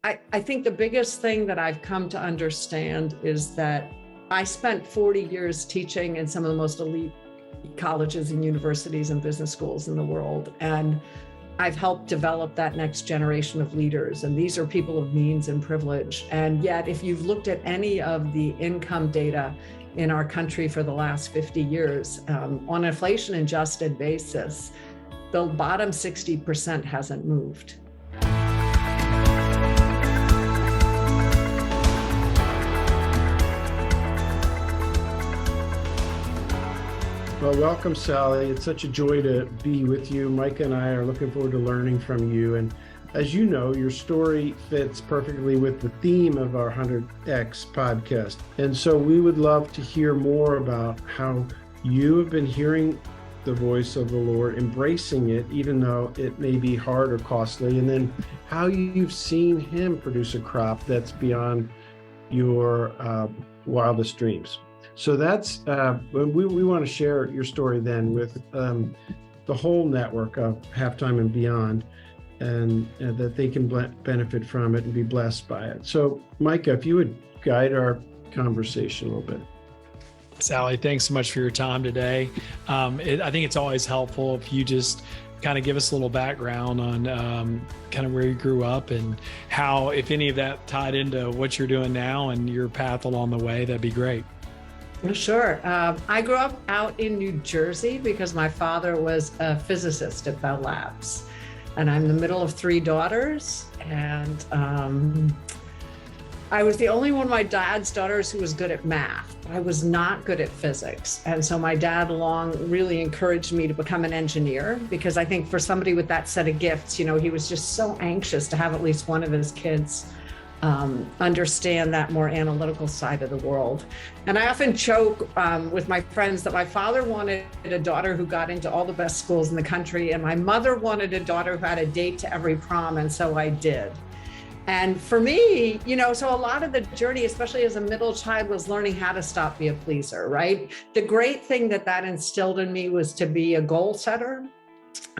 I think the biggest thing that I've come to understand is that I spent 40 years teaching in some of the most elite colleges and universities and business schools in the world. And I've helped develop that next generation of leaders. And these are people of means and privilege. And yet, if you've looked at any of the income data in our country for the last 50 years, on an inflation adjusted basis, the bottom 60% hasn't moved. Well, welcome, Sally. It's such a joy to be with you. Micah and I are looking forward to learning from you. And as you know, your story fits perfectly with the theme of our 100X podcast. And so we would love to hear more about how you have been hearing the voice of the Lord, embracing it, even though it may be hard or costly, and then how you've seen Him produce a crop that's beyond your wildest dreams. So that's, we want to share your story then with the whole network of Halftime and Beyond, and that they can benefit from it and be blessed by it. So Micah, if you would guide our conversation a little bit. Sally, thanks so much for your time today. I think it's always helpful if you just kind of give us a little background on kind of where you grew up and how, if any of that tied into what you're doing now and your path along the way, that'd be great. Sure. I grew up out in New Jersey because my father was a physicist at Bell Labs, and I'm the middle of three daughters. And I was the only one of my dad's daughters who was good at math. I was not good at physics. And so my dad really encouraged me to become an engineer, because I think for somebody with that set of gifts, he was just so anxious to have at least one of his kids understand that more analytical side of the world. And I often joke with my friends that my father wanted a daughter who got into all the best schools in the country, and my mother wanted a daughter who had a date to every prom, and so I did. And for me, so a lot of the journey, especially as a middle child, was learning how to stop being a pleaser, right? The great thing that instilled in me was to be a goal setter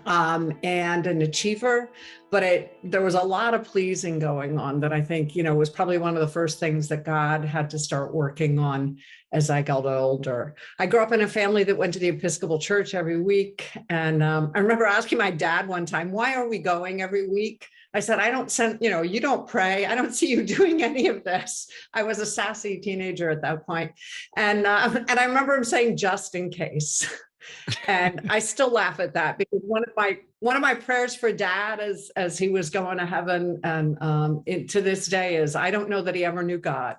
and an achiever, but there was a lot of pleasing going on that I think, was probably one of the first things that God had to start working on as I got older. I grew up in a family that went to the Episcopal Church every week. And I remember asking my dad one time, why are we going every week? I said, I don't send, you don't pray. I don't see you doing any of this. I was a sassy teenager at that point. And I remember him saying, just in case. And I still laugh at that, because one of my prayers for Dad as he was going to heaven and to this day is, I don't know that he ever knew God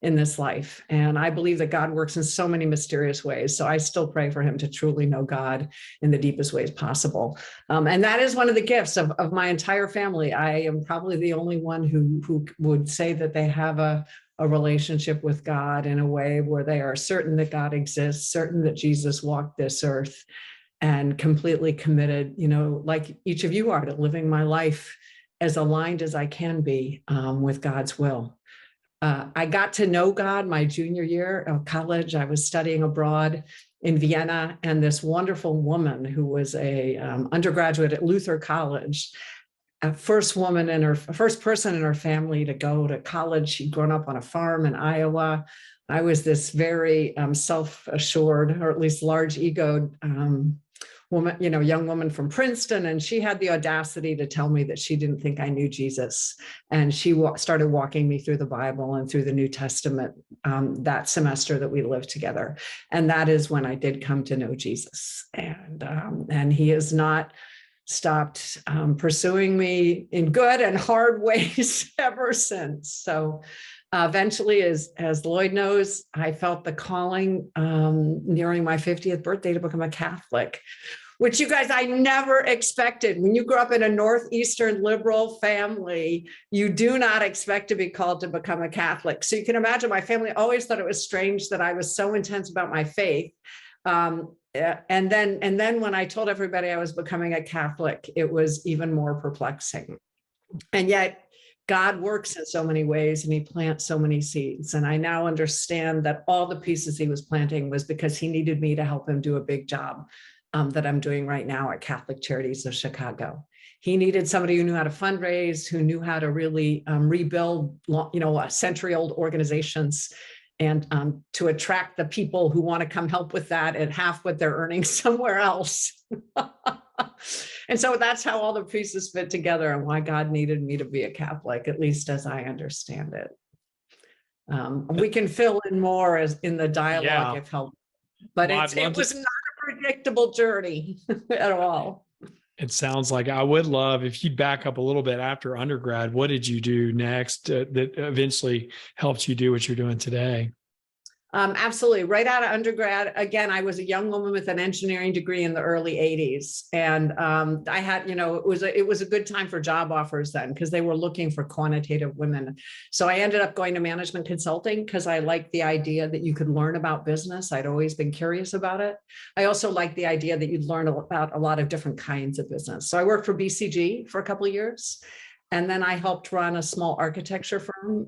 in this life. And I believe that God works in so many mysterious ways. So I still pray for him to truly know God in the deepest ways possible. And that is one of the gifts of my entire family. I am probably the only one who would say that they have a relationship with God in a way where they are certain that God exists, certain that Jesus walked this earth, and completely committed, like each of you are, to living my life as aligned as I can be with God's will. I got to know God my junior year of college. I was studying abroad in Vienna, and this wonderful woman who was a undergraduate at Luther College, a first person in her family to go to college. She'd grown up on a farm in Iowa. I was this very self-assured, or at least large-egoed woman, young woman from Princeton. And she had the audacity to tell me that she didn't think I knew Jesus. And she started walking me through the Bible and through the New Testament that semester that we lived together. And that is when I did come to know Jesus. And he has not stopped pursuing me in good and hard ways ever since. So eventually, as Lloyd knows, I felt the calling nearing my 50th birthday to become a Catholic, which, you guys, I never expected. When you grow up in a Northeastern liberal family, you do not expect to be called to become a Catholic. So you can imagine my family always thought it was strange that I was so intense about my faith. And then when I told everybody I was becoming a Catholic, it was even more perplexing. And yet God works in so many ways, and he plants so many seeds. And I now understand that all the pieces he was planting was because he needed me to help him do a big job that I'm doing right now at Catholic Charities of Chicago. He needed somebody who knew how to fundraise, who knew how to really rebuild, century-old organizations, and to attract the people who want to come help with that at half what they're earning somewhere else. And so that's how all the pieces fit together, and why God needed me to be a Catholic, at least as I understand it. We can fill in more as in the dialogue if helpful, but Well, it was not a predictable journey at all. It sounds like I would love if you'd back up a little bit after undergrad. What did you do next that eventually helped you do what you're doing today? Absolutely. Right out of undergrad, again, I was a young woman with an engineering degree in the early 80s. And I had, it was a good time for job offers then, because they were looking for quantitative women. So I ended up going to management consulting because I liked the idea that you could learn about business. I'd always been curious about it. I also liked the idea that you'd learn about a lot of different kinds of business. So I worked for BCG for a couple of years. And then I helped run a small architecture firm.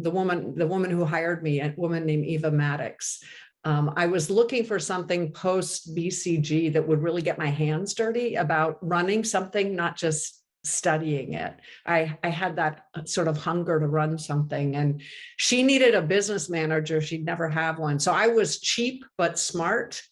The woman who hired me, a woman named Eva Maddox. I was looking for something post BCG that would really get my hands dirty about running something, not just studying it. I had that sort of hunger to run something, and she needed a business manager. She'd never have one. So I was cheap but smart.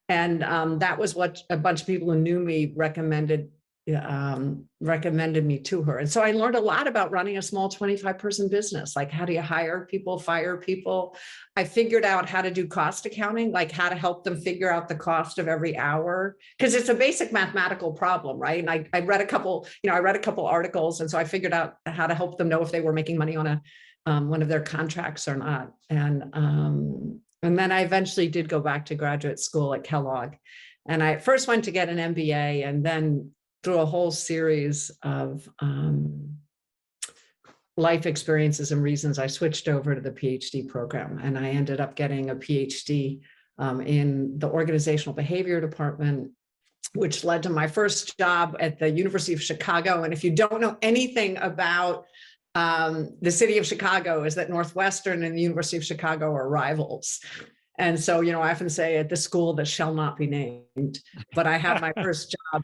And that was what a bunch of people who knew me recommended me to her. And so I learned a lot about running a small 25-person business. Like, how do you hire people, fire people? I figured out how to do cost accounting, like how to help them figure out the cost of every hour, because it's a basic mathematical problem, right? And I read a couple articles, and so I figured out how to help them know if they were making money on one of their contracts or not. And then I eventually did go back to graduate school at Kellogg. And I first went to get an MBA, and then through a whole series of life experiences and reasons, I switched over to the PhD program, and I ended up getting a PhD in the organizational behavior department, which led to my first job at the University of Chicago. And if you don't know anything about the city of Chicago, is that Northwestern and the University of Chicago are rivals. And so, I often say at the school that shall not be named, but I had my first job.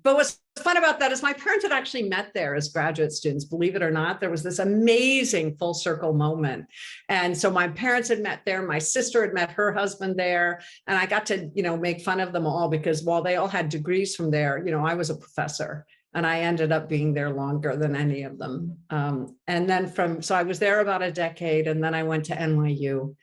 But what's fun about that is my parents had actually met there as graduate students. Believe it or not, there was this amazing full circle moment. And so my parents had met there. My sister had met her husband there. And I got to, make fun of them all, because while they all had degrees from there, I was a professor, and I ended up being there longer than any of them. And then so I was there about a decade, and then I went to NYU.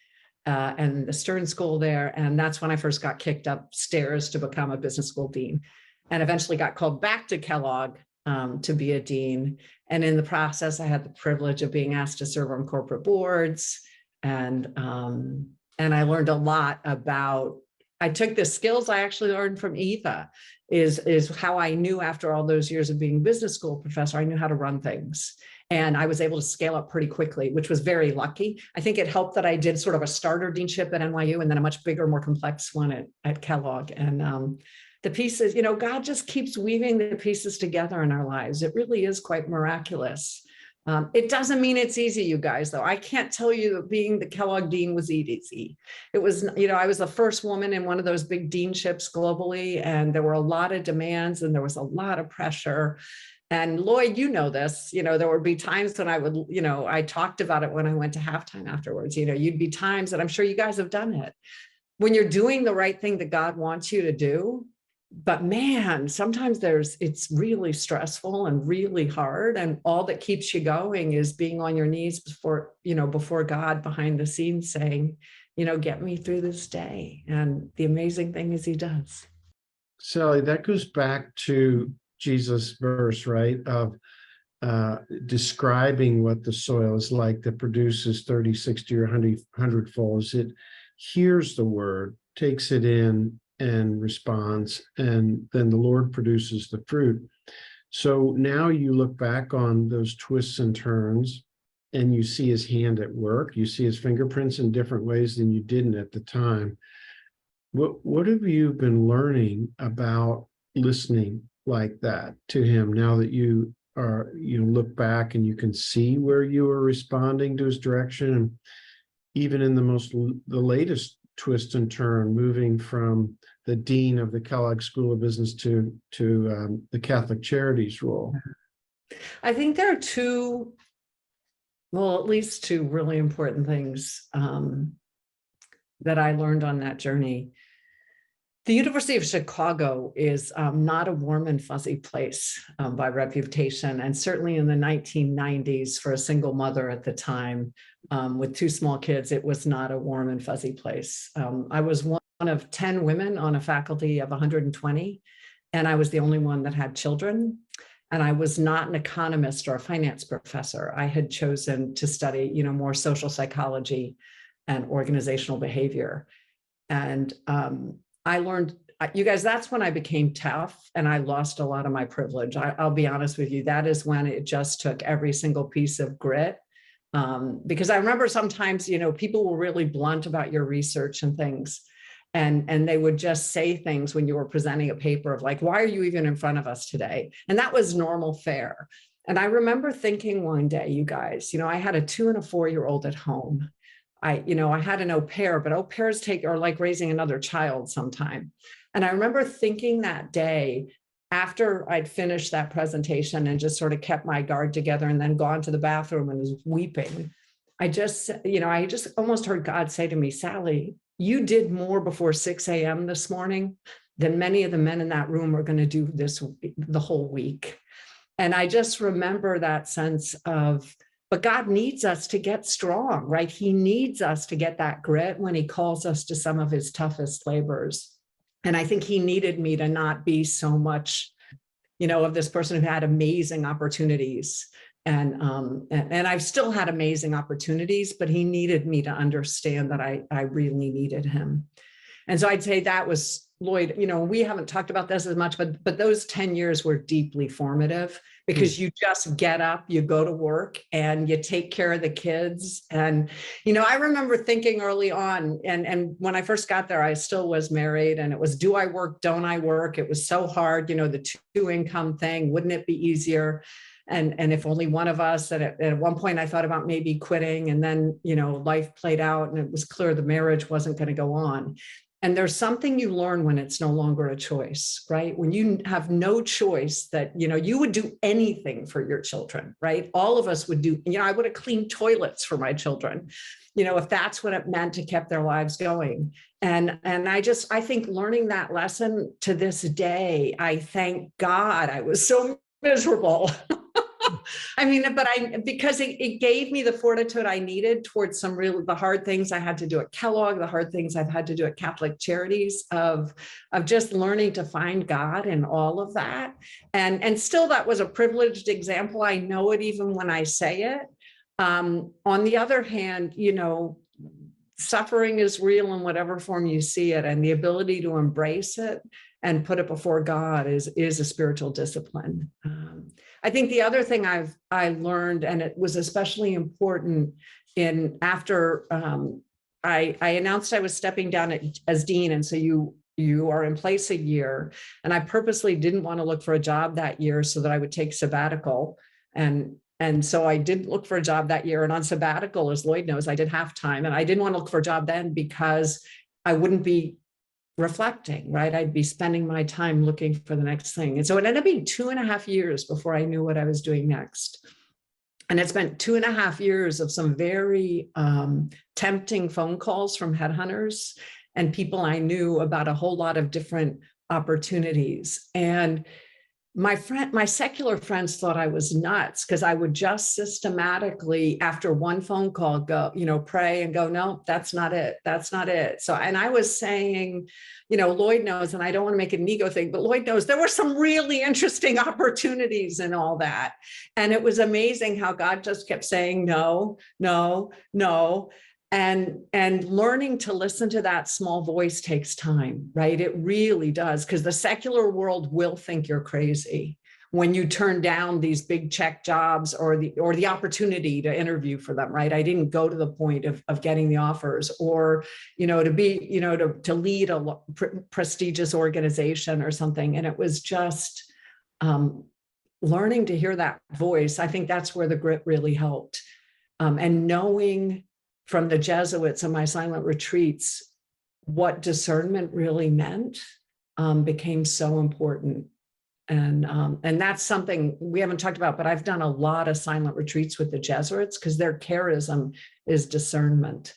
And the Stern School there. And that's when I first got kicked upstairs to become a business school dean, and eventually got called back to Kellogg to be a dean. And in the process, I had the privilege of being asked to serve on corporate boards. And I learned a lot about, I took the skills I actually learned from Eva, is how I knew after all those years of being business school professor, I knew how to run things. And I was able to scale up pretty quickly, which was very lucky. I think it helped that I did sort of a starter deanship at NYU, and then a much bigger, more complex one at Kellogg. And the pieces, God just keeps weaving the pieces together in our lives. It really is quite miraculous. It doesn't mean it's easy, you guys, though. I can't tell you that being the Kellogg dean was easy. It was, I was the first woman in one of those big deanships globally, and there were a lot of demands, and there was a lot of pressure. And Lloyd, this, there would be times when I would, I talked about it when I went to halftime afterwards. You'd be times, and I'm sure you guys have done it, when you're doing the right thing that God wants you to do. But man, sometimes it's really stressful and really hard. And all that keeps you going is being on your knees before God behind the scenes saying, get me through this day. And the amazing thing is he does. Sally, that goes back to Jesus' verse, right? Of describing what the soil is like that produces 30, 60, or 100 folds. It hears the word, takes it in, and responds, and then the Lord produces the fruit. So now you look back on those twists and turns, and you see his hand at work. You see his fingerprints in different ways than you didn't at the time. What have you been learning about listening like that to him now that you look back and you can see where you are responding to his direction, and even in the latest twist and turn, moving from the dean of the Kellogg School of Business to the Catholic Charities role? I think there are two, well, at least two really important things that I learned on that journey. The University of Chicago is not a warm and fuzzy place by reputation, and certainly in the 1990s, for a single mother at the time with two small kids, it was not a warm and fuzzy place. I was one of 10 women on a faculty of 120, and I was the only one that had children. And I was not an economist or a finance professor. I had chosen to study, more social psychology and organizational behavior. And I learned, you guys, that's when I became tough and I lost a lot of my privilege. I'll be honest with you. That is when it just took every single piece of grit. Because I remember sometimes, people were really blunt about your research and things. And they would just say things when you were presenting a paper of like, why are you even in front of us today? And that was normal fare. And I remember thinking one day, you guys, I had a 2 and a 4-year-old at home. I had an au pair, but au pairs are like raising another child sometime. And I remember thinking that day, after I'd finished that presentation and just sort of kept my guard together and then gone to the bathroom and was weeping, I just almost heard God say to me, Sally, you did more before 6 a.m. this morning than many of the men in that room are going to do the whole week. And I just remember that sense of, but God needs us to get strong, right? He needs us to get that grit when he calls us to some of his toughest labors. And I think he needed me to not be so much, of this person who had amazing opportunities. And I've still had amazing opportunities, but he needed me to understand that I really needed him. And so I'd say that was Lloyd. We haven't talked about this as much, but those 10 years were deeply formative because you just get up, you go to work and you take care of the kids. And, I remember thinking early on, and when I first got there, I still was married, and it was, do I work? Don't I work? It was so hard, the 2-income thing. Wouldn't it be easier? And if only one of us, at one point I thought about maybe quitting, and then, life played out and it was clear the marriage wasn't going to go on. And there's something you learn when it's no longer a choice, right? When you have no choice, that, you would do anything for your children, right? All of us would do, I would have cleaned toilets for my children, if that's what it meant to keep their lives going. And I think learning that lesson to this day, I thank God I was so miserable. Because it gave me the fortitude I needed towards the hard things I had to do at Kellogg, the hard things I've had to do at Catholic Charities, of just learning to find God in all of that. And still, that was a privileged example. I know it even when I say it. On the other hand, suffering is real in whatever form you see it, and the ability to embrace it and put it before God is a spiritual discipline. I think the other thing I learned, and it was especially important after I announced I was stepping down as dean, and so you are in place a year, and I purposely didn't want to look for a job that year so that I would take sabbatical, and so I did look for a job that year. And on sabbatical, as Lloyd knows, I did half-time, and I didn't want to look for a job then because I wouldn't be reflecting, right? I'd be spending my time looking for the next thing. And so it ended up being 2.5 years before I knew what I was doing next. And it spent 2.5 years of some very tempting phone calls from headhunters and people I knew about a whole lot of different opportunities. And my secular friends thought I was nuts because I would just systematically, after one phone call, go, pray and go, no, that's not it. That's not it. So, and I was saying, Lloyd knows, and I don't want to make it an ego thing, but Lloyd knows there were some really interesting opportunities and all that. And it was amazing how God just kept saying, no, no, no. And learning to listen to that small voice takes time, right? It really does, because the secular world will think you're crazy when you turn down these big check jobs or the opportunity to interview for them, right? I didn't go to the point of getting the offers, or to lead a prestigious organization or something. And it was just learning to hear that voice. I think that's where the grit really helped, and knowing from the Jesuits and my silent retreats what discernment really meant became so important. And that's something we haven't talked about, but I've done a lot of silent retreats with the Jesuits because their charism is discernment.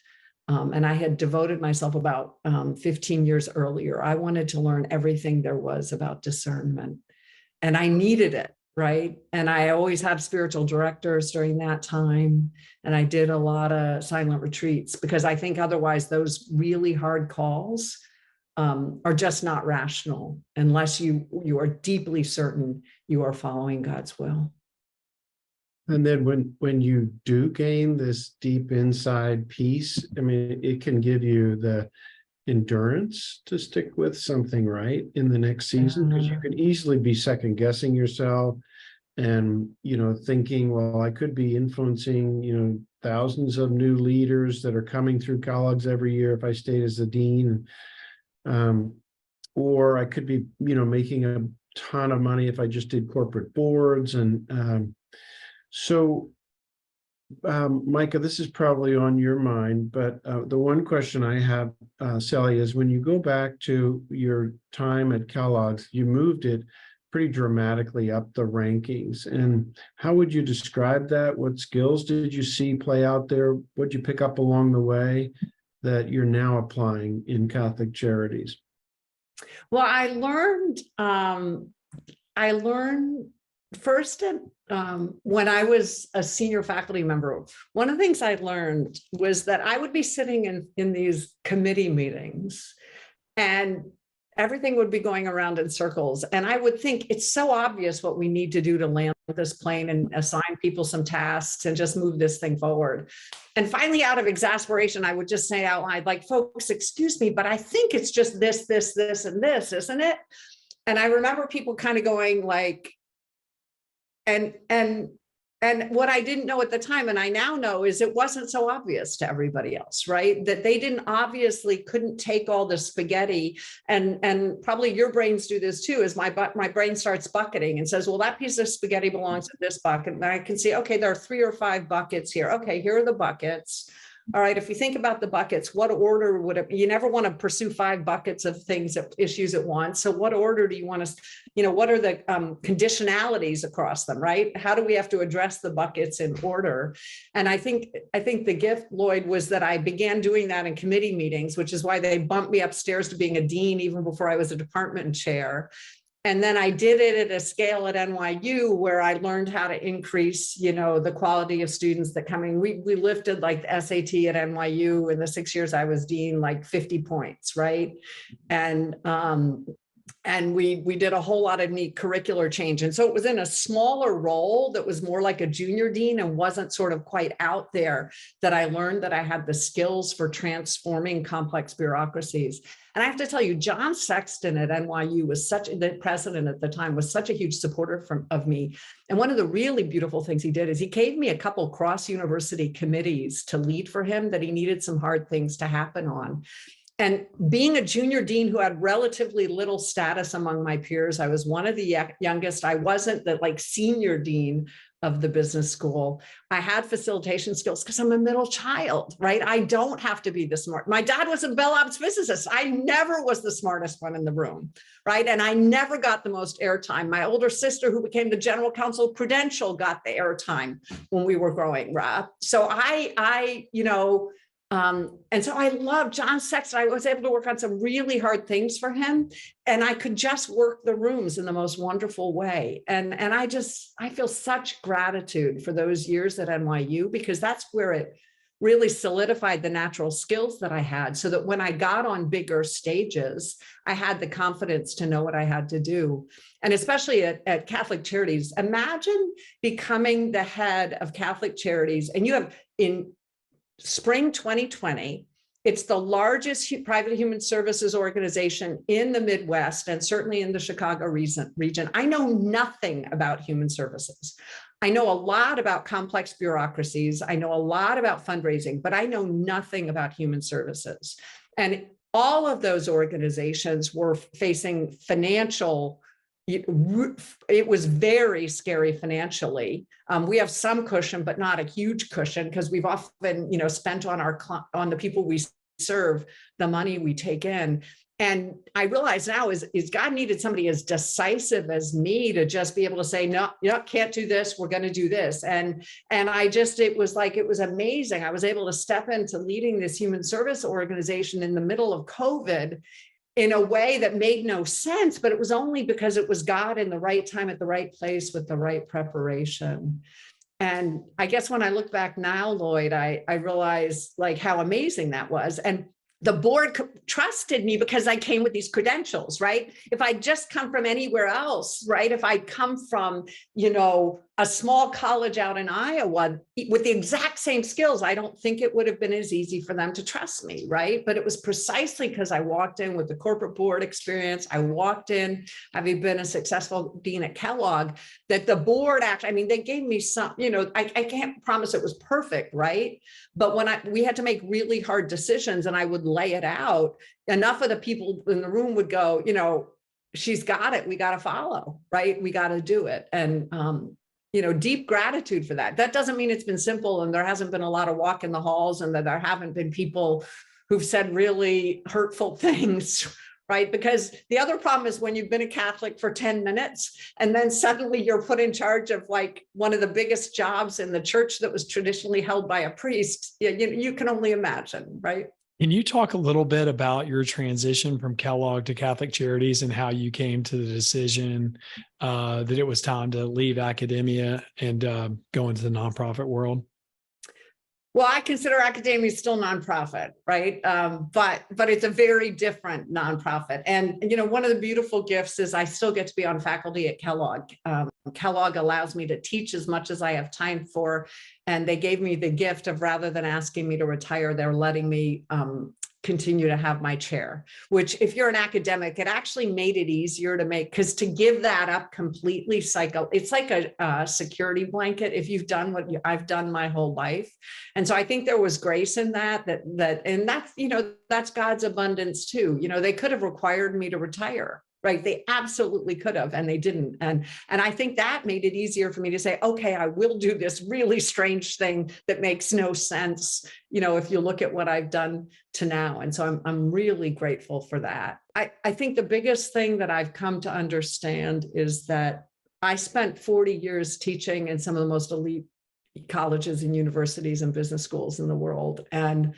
And I had devoted myself about 15 years earlier. I wanted to learn everything there was about discernment, and I needed it, right? And I always had spiritual directors during that time. And I did a lot of silent retreats because I think otherwise those really hard calls are just not rational unless you are deeply certain you are following God's will. And then when you do gain this deep inside peace, I mean, it can give you the endurance to stick with something, right, in the next season, because you can easily be second guessing yourself and, thinking, well, I could be influencing, thousands of new leaders that are coming through colleges every year if I stayed as the dean. Or I could be, making a ton of money if I just did corporate boards. And so, Micah, this is probably on your mind, but the one question I have, Sally, is when you go back to your time at Kellogg's, you moved it pretty dramatically up the rankings. And how would you describe that? What skills did you see play out there? What did you pick up along the way that you're now applying in Catholic Charities? Well, I learned first when I was a senior faculty member. One of the things I learned was that I would be sitting in these committee meetings and everything would be going around in circles. And I would think it's so obvious what we need to do to land this plane and assign people some tasks and just move this thing forward. And finally, out of exasperation, I would just say out loud, like, folks, excuse me, but I think it's just this, this, this, and this, isn't it? And I remember people kind of going like, and what I didn't know at the time, and I now know, is it wasn't so obvious to everybody else, right? That they couldn't take all the spaghetti, and probably your brains do this too, is my brain starts bucketing and says, well, that piece of spaghetti belongs in this bucket. And I can see, okay, there are 3 or 5 buckets here. Okay, here are the buckets. All right, if you think about the buckets, what order would it, you never want to pursue 5 buckets of things, issues at once. So what order do you want to, what are the conditionalities across them, right? How do we have to address the buckets in order? And I think the gift, Lloyd, was that I began doing that in committee meetings, which is why they bumped me upstairs to being a dean even before I was a department chair. And then I did it at a scale at NYU where I learned how to increase, the quality of students that come in. We lifted like the SAT at NYU in the 6 years I was dean, like 50 points, right? And we did a whole lot of neat curricular change. And so it was in a smaller role that was more like a junior dean and wasn't sort of quite out there that I learned that I had the skills for transforming complex bureaucracies. And I have to tell you, John Sexton at NYU was the president at the time, was such a huge supporter of me. And one of the really beautiful things he did is he gave me a couple cross-university committees to lead for him that he needed some hard things to happen on. And being a junior dean who had relatively little status among my peers, I was one of the youngest. I wasn't the senior dean of the business school. I had facilitation skills because I'm a middle child, right? I don't have to be the smart. My dad was a Bell Labs physicist. I never was the smartest one in the room, right? And I never got the most airtime. My older sister, who became the general counsel of Prudential, got the airtime when we were growing up. So and so I love John Sexton. I was able to work on some really hard things for him, and I could just work the rooms in the most wonderful way. And I feel such gratitude for those years at NYU, because that's where it really solidified the natural skills that I had, so that when I got on bigger stages, I had the confidence to know what I had to do. And especially at Catholic Charities, imagine becoming the head of Catholic Charities, and you have in spring 2020, it's the largest private human services organization in the Midwest, and certainly in the Chicago region. I know nothing about human services. I know a lot about complex bureaucracies. I know a lot about fundraising, but I know nothing about human services. And all of those organizations were facing it was very scary financially. We have some cushion, but not a huge cushion, because we've often, spent on the people we serve the money we take in. And I realize now is God needed somebody as decisive as me to just be able to say, no, can't do this. We're going to do this. And it was amazing. I was able to step into leading this human service organization in the middle of COVID in a way that made no sense, but it was only because it was God in the right time at the right place with the right preparation. And I guess when I look back now, Lloyd, I realize like how amazing that was. And the board trusted me because I came with these credentials, right? If I just come from anywhere else, right? If I come from, a small college out in Iowa with the exact same skills, I don't think it would have been as easy for them to trust me, right? But it was precisely because I walked in with the corporate board experience. I walked in, having been a successful dean at Kellogg, that the board actually, they gave me some, I can't promise it was perfect, right? But when we had to make really hard decisions and I would lay it out, enough of the people in the room would go, she's got it. We got to follow, right? We got to do it. And, deep gratitude for that. That doesn't mean it's been simple and there hasn't been a lot of walk in the halls and that there haven't been people who've said really hurtful things, right? Because the other problem is when you've been a Catholic for 10 minutes and then suddenly you're put in charge of like one of the biggest jobs in the church that was traditionally held by a priest, you can only imagine, right? Can you talk a little bit about your transition from Kellogg to Catholic Charities and how you came to the decision that it was time to leave academia and go into the nonprofit world? Well, I consider academia still nonprofit, right? But it's a very different nonprofit. And, one of the beautiful gifts is I still get to be on faculty at Kellogg. Kellogg allows me to teach as much as I have time for. And they gave me the gift of, rather than asking me to retire, they're letting me continue to have my chair, which if you're an academic, it actually made it easier to because to give that up completely, it's like a security blanket if you've done what I've done my whole life. And so I think there was grace in that, and that's, that's God's abundance too. They could have required me to retire. Right. They absolutely could have, and they didn't. And I think that made it easier for me to say, okay, I will do this really strange thing that makes no sense, if you look at what I've done to now. And so I'm really grateful for that. I think the biggest thing that I've come to understand is that I spent 40 years teaching in some of the most elite colleges and universities and business schools in the world. And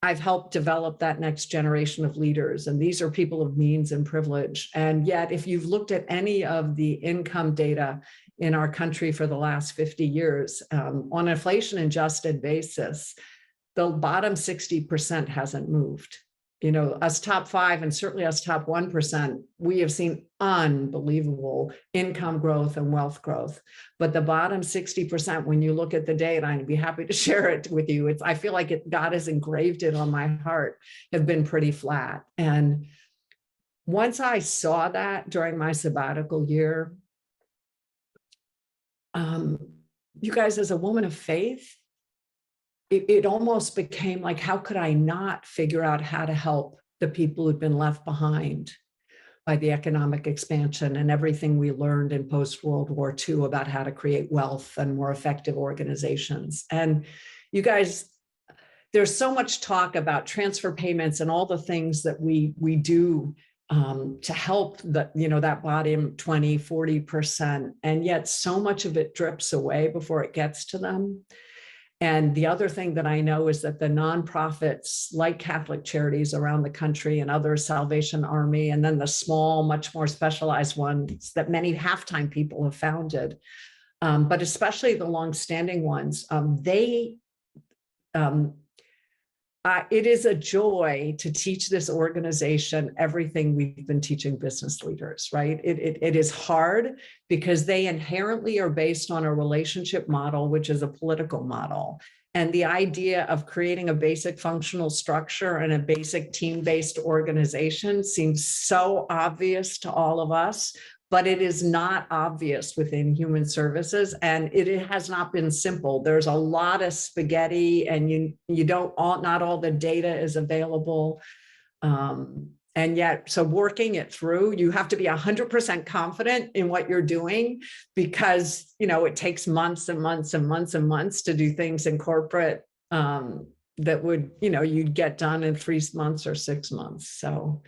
I've helped develop that next generation of leaders. And these are people of means and privilege. And yet, if you've looked at any of the income data in our country for the last 50 years, on an inflation adjusted basis, the bottom 60% hasn't moved. Us top 5 and certainly us top 1%, we have seen unbelievable income growth and wealth growth. But the bottom 60%, when you look at the data, I'd be happy to share it with you. I feel like God has engraved it on my heart, have been pretty flat. And once I saw that during my sabbatical year, you guys, as a woman of faith, it almost became like, how could I not figure out how to help the people who'd been left behind by the economic expansion and everything we learned in post-World War II about how to create wealth and more effective organizations. And you guys, there's so much talk about transfer payments and all the things that we do to help that bottom 20, 40%. And yet so much of it drips away before it gets to them. And the other thing that I know is that the nonprofits like Catholic Charities around the country and other Salvation Army, and then the small, much more specialized ones that many half-time people have founded, but especially the longstanding ones, it is a joy to teach this organization everything we've been teaching business leaders, right? It is hard because they inherently are based on a relationship model, which is a political model. And the idea of creating a basic functional structure and a basic team-based organization seems so obvious to all of us, but it is not obvious within human services, and it has not been simple. There's a lot of spaghetti, and not all the data is available. And yet, so working it through, you have to be 100% confident in what you're doing, because it takes months and months and months and months to do things in corporate that would, you'd get done in 3 months or 6 months. So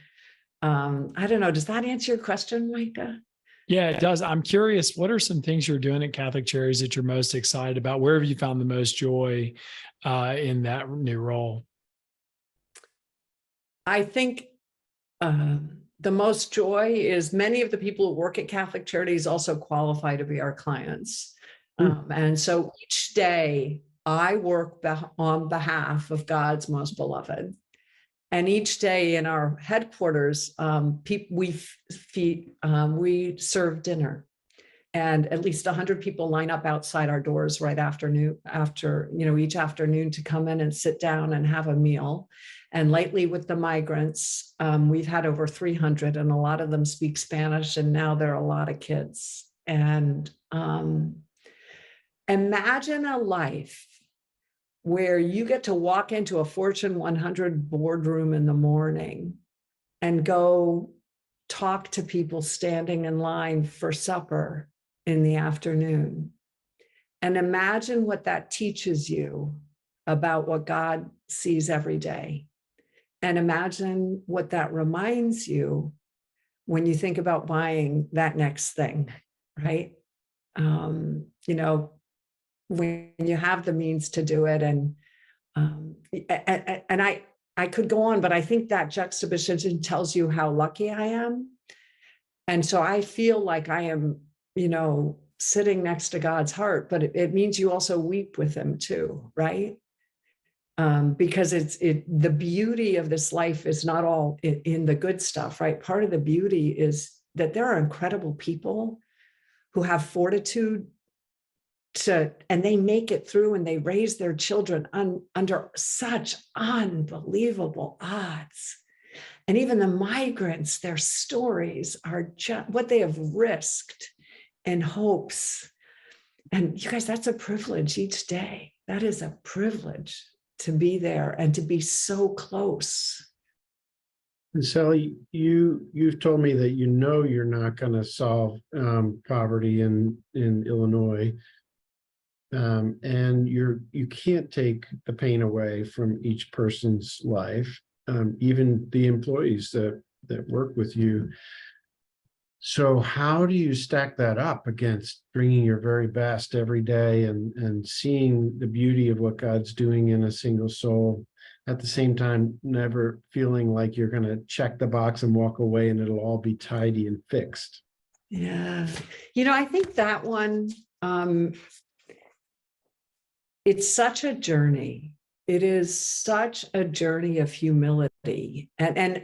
I don't know. Does that answer your question, Micah? Yeah, it does. I'm curious, what are some things you're doing at Catholic Charities that you're most excited about? Where have you found the most joy in that new role? I think the most joy is many of the people who work at Catholic Charities also qualify to be our clients. And so each day I work on behalf of God's most beloved. And each day in our headquarters, we serve dinner, and at least 100 people line up outside our doors right after each afternoon to come in and sit down and have a meal. And lately with the migrants, we've had over 300, and a lot of them speak Spanish, and now there are a lot of kids. And imagine a life where you get to walk into a Fortune 100 boardroom in the morning and go talk to people standing in line for supper in the afternoon. And imagine what that teaches you about what God sees every day. And imagine what that reminds you when you think about buying that next thing, right? When you have the means to do it. And I could go on, but I think that juxtaposition tells you how lucky I am. And so I feel like I am, sitting next to God's heart, but it means you also weep with him too, right? Because the beauty of this life is not all in the good stuff, right? Part of the beauty is that there are incredible people who have fortitude and they make it through, and they raise their children under such unbelievable odds. And even the migrants, their stories are just what they have risked and hopes. And you guys, that's a privilege each day. That is a privilege to be there and to be so close. And Sally, you've told me that you're not going to solve poverty in Illinois. And you can't take the pain away from each person's life, even the employees that work with you. So how do you stack that up against bringing your very best every day and seeing the beauty of what God's doing in a single soul, at the same time never feeling like you're going to check the box and walk away and it'll all be tidy and fixed? Yeah. I think that one, it's such a journey. It is such a journey of humility. And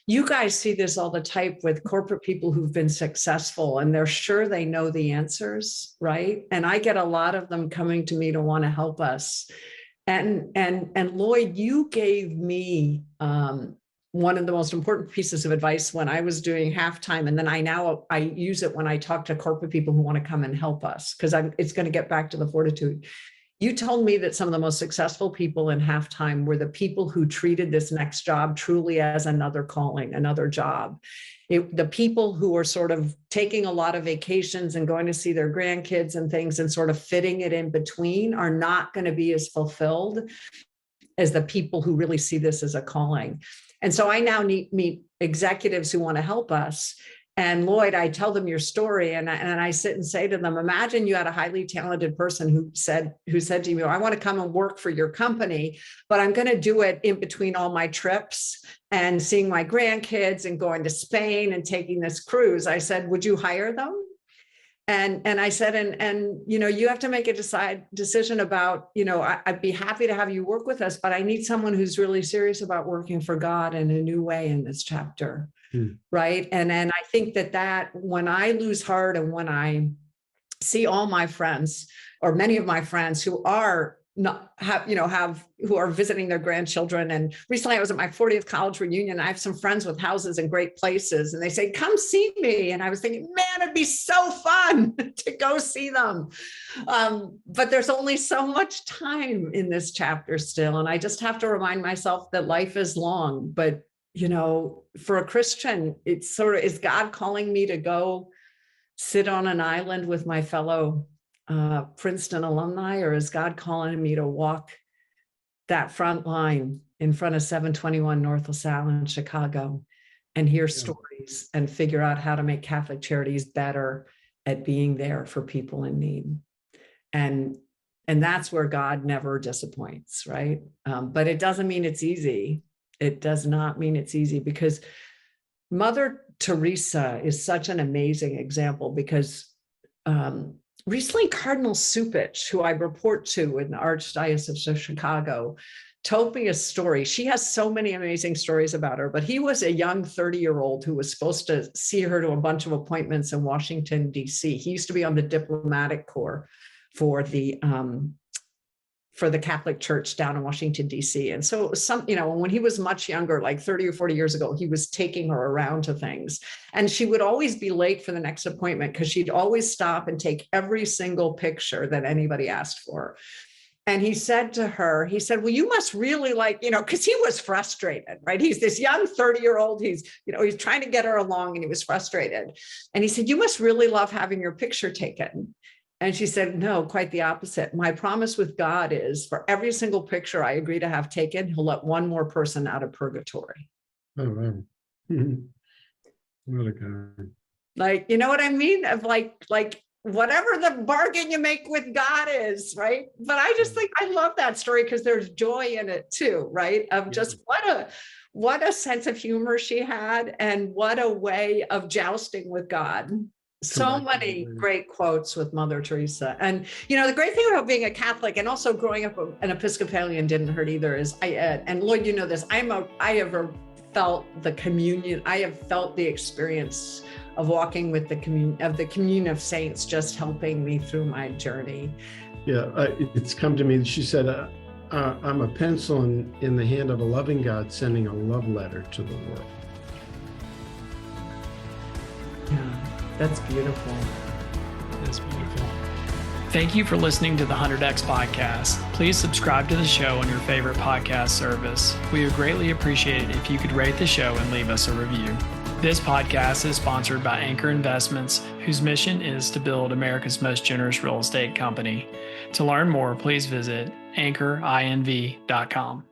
you guys see this all the time with corporate people who've been successful, and they're sure they know the answers, right? And I get a lot of them coming to me to want to help us. And Lloyd, you gave me one of the most important pieces of advice when I was doing halftime. And then I use it when I talk to corporate people who want to come and help us, because it's going to get back to the fortitude. You told me that some of the most successful people in halftime were the people who treated this next job truly as another calling, another job. The people who are sort of taking a lot of vacations and going to see their grandkids and things and sort of fitting it in between are not going to be as fulfilled as the people who really see this as a calling. And so I now meet executives who want to help us. And Lloyd, I tell them your story, and I sit and say to them, imagine you had a highly talented person who said to you, I want to come and work for your company, but I'm going to do it in between all my trips and seeing my grandkids and going to Spain and taking this cruise. I said, would you hire them? And I said, and you have to make a decision about, I'd be happy to have you work with us, but I need someone who's really serious about working for God in a new way in this chapter. Right. And I think that when I lose heart and when I see all my friends or many of my friends who are not who are visiting their grandchildren. And recently I was at my 40th college reunion. I have some friends with houses in great places, and they say, come see me. And I was thinking, man, it'd be so fun to go see them. But there's only so much time in this chapter still. And I just have to remind myself that life is long, but for a Christian, it's sort of, is God calling me to go sit on an island with my fellow Princeton alumni, or is God calling me to walk that front line in front of 721 North LaSalle in Chicago and hear stories and figure out how to make Catholic Charities better at being there for people in need. And that's where God never disappoints, right? But it doesn't mean it's easy. It does not mean it's easy, because Mother Teresa is such an amazing example, because recently Cardinal Supich, who I report to in the Archdiocese of Chicago, told me a story. She has so many amazing stories about her, but he was a young 30-year-old who was supposed to see her to a bunch of appointments in Washington, D.C. He used to be on the diplomatic corps for the Catholic Church down in Washington, D.C. And so when he was much younger, like 30 or 40 years ago, he was taking her around to things. And she would always be late for the next appointment because she'd always stop and take every single picture that anybody asked for. And he said to her, well, you must really because he was frustrated, right? He's this young 30-year-old, he's trying to get her along, and he was frustrated. And he said, you must really love having your picture taken. And she said, no, quite the opposite. My promise with God is for every single picture I agree to have taken, he'll let one more person out of purgatory. Oh, wow. What a guy. You know what I mean? Of like whatever the bargain you make with God is, right? But I just think I love that story because there's joy in it too, right? Of just what a sense of humor she had, and what a way of jousting with God. So many great quotes with Mother Teresa. And, the great thing about being a Catholic and also growing up an Episcopalian didn't hurt either is and Lloyd, you know this, I have felt the communion. I have felt the experience of walking with the communion of saints, just helping me through my journey. Yeah, it's come to me. She said, I'm a pencil in the hand of a loving God sending a love letter to the world. Yeah. That's beautiful. That's beautiful. Thank you for listening to the 100X podcast. Please subscribe to the show on your favorite podcast service. We would greatly appreciate it if you could rate the show and leave us a review. This podcast is sponsored by Anchor Investments, whose mission is to build America's most generous real estate company. To learn more, please visit anchorinv.com.